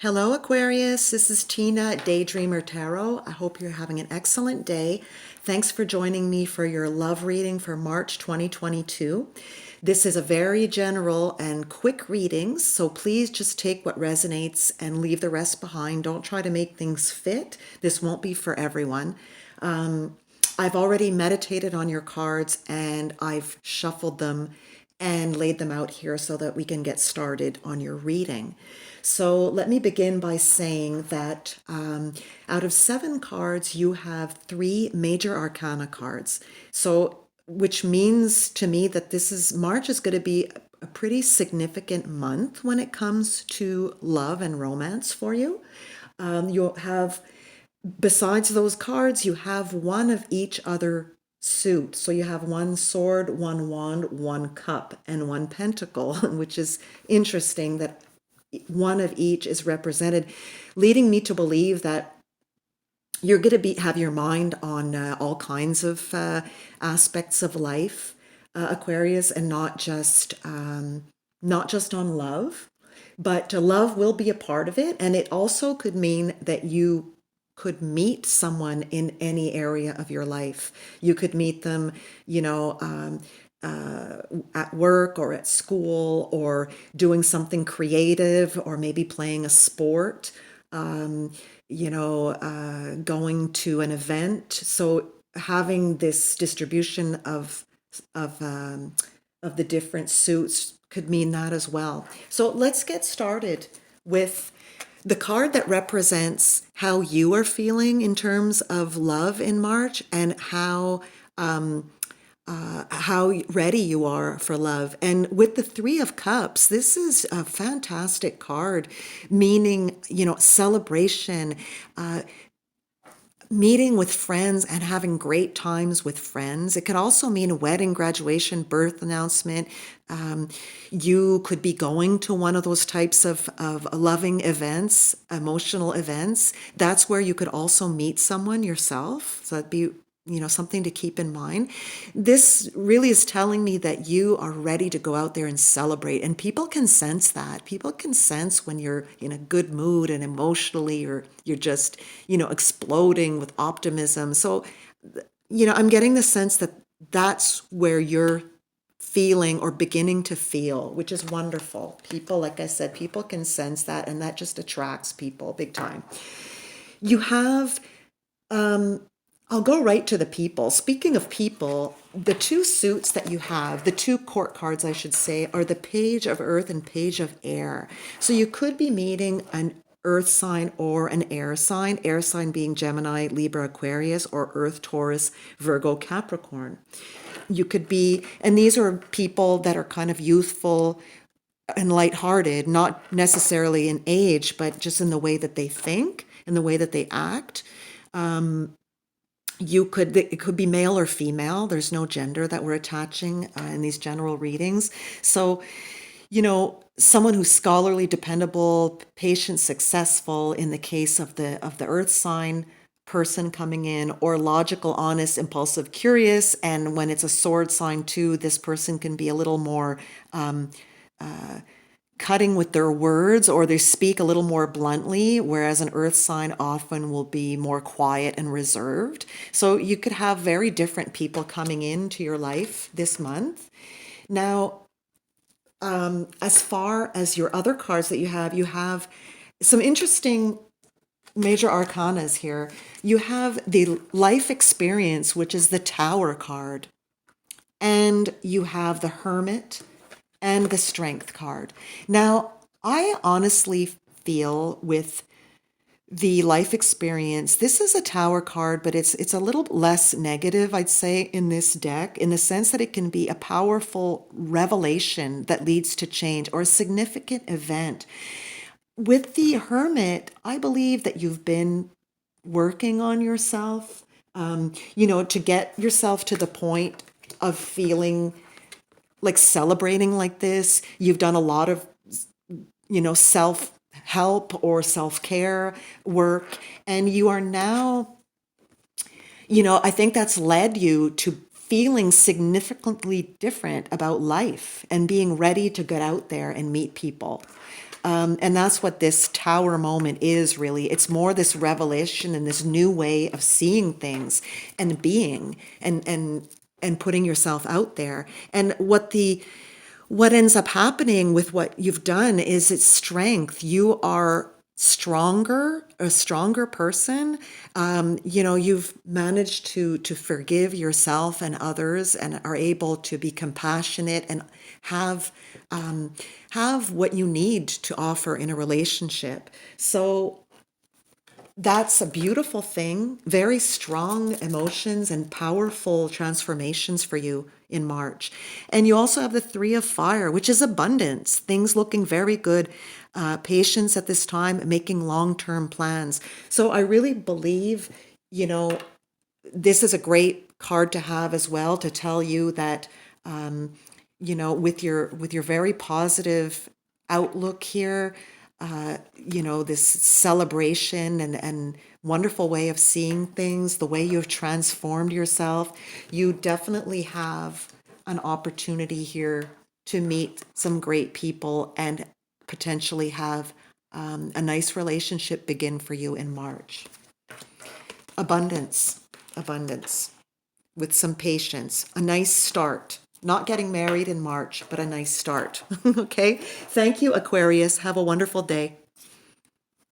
Hello, Aquarius. This is Tina at Daydreamer Tarot. I hope you're having an excellent day. Thanks for joining me for your love reading for March 2022. This is a very general and quick reading, so please just take what resonates and leave the rest behind. Don't try to make things fit. This won't be for everyone. I've already meditated on your cards and I've shuffled them and laid them out here so that we can get started on your reading. So let me begin by saying that out of 7 cards, you have 3 major arcana cards. So, which means to me that March is going to be a pretty significant month when it comes to love and romance for you. You'll have, besides those cards, you have one of each other suit. So you have 1 sword, 1 wand, 1 cup, and 1 pentacle, which is interesting that one of each is represented, leading me to believe that you're going to have your mind on all kinds of aspects of life, Aquarius, and not just on love, but love will be a part of it, and it also could mean that you could meet someone in any area of your life. You could meet them, at work or at school or doing something creative or maybe playing a sport, going to an event. So having this distribution of the different suits could mean that as well. So let's get started with the card that represents how you are feeling in terms of love in March and how ready you are for love. And with the 3 of Cups, this is a fantastic card, meaning, celebration, meeting with friends and having great times with friends. It could also mean a wedding, graduation, birth announcement. You could be going to one of those types of loving events, emotional events. That's where you could also meet someone yourself. So that'd be something to keep in mind. This really is telling me that you are ready to go out there and celebrate. And people can sense that. People can sense when you're in a good mood and emotionally, or you're just, exploding with optimism. So, I'm getting the sense that that's where you're feeling or beginning to feel, which is wonderful. People, like I said, people can sense that, and that just attracts people big time. You have, I'll go right to the people. Speaking of people, the 2 suits that you have, the 2 court cards, I should say, are the Page of Earth and Page of Air. So you could be meeting an Earth sign or an air sign being Gemini, Libra, Aquarius, or Earth, Taurus, Virgo, Capricorn. You could be, and these are people that are kind of youthful and lighthearted, not necessarily in age, but just in the way that they think and the way that they act. It could be male or female. There's no gender that we're attaching in these general readings. So, someone who's scholarly, dependable, patient, successful in the case of the Earth sign person coming in, or logical, honest, impulsive, curious. And when it's a sword sign too, this person can be a little more cutting with their words, or they speak a little more bluntly, whereas an earth sign often will be more quiet and reserved. So you could have very different people coming into your life this month. Now, as far as your other cards that you have some interesting major arcanas here. You have the life experience, which is the Tower card, and you have the Hermit and the Strength card. Now, I honestly feel with the life experience, this is a Tower card, but it's a little less negative, I'd say, in this deck, in the sense that it can be a powerful revelation that leads to change or a significant event. With the Hermit, I believe that you've been working on yourself, to get yourself to the point of feeling like celebrating like this. You've done a lot of, self help or self care work, and you are now, I think that's led you to feeling significantly different about life and being ready to get out there and meet people. And that's what this tower moment is really. It's more this revelation and this new way of seeing things and being and putting yourself out there. And what ends up happening with what you've done is it's strength. You are a stronger person. You've managed to forgive yourself and others, and are able to be compassionate and have have what you need to offer in a relationship. So that's a beautiful thing. Very strong emotions and powerful transformations for you in March. And you also have the Three of Fire, which is abundance, things looking very good, patience at this time, making long-term plans. So I really believe, you know, this is a great card to have as well, to tell you that, with your very positive outlook here, this celebration and wonderful way of seeing things, the way you've transformed yourself, you definitely have an opportunity here to meet some great people and potentially have a nice relationship begin for you in March. Abundance, abundance, with some patience, a nice start. Not getting married in March, but a nice start. Okay. Thank you, Aquarius. Have a wonderful day.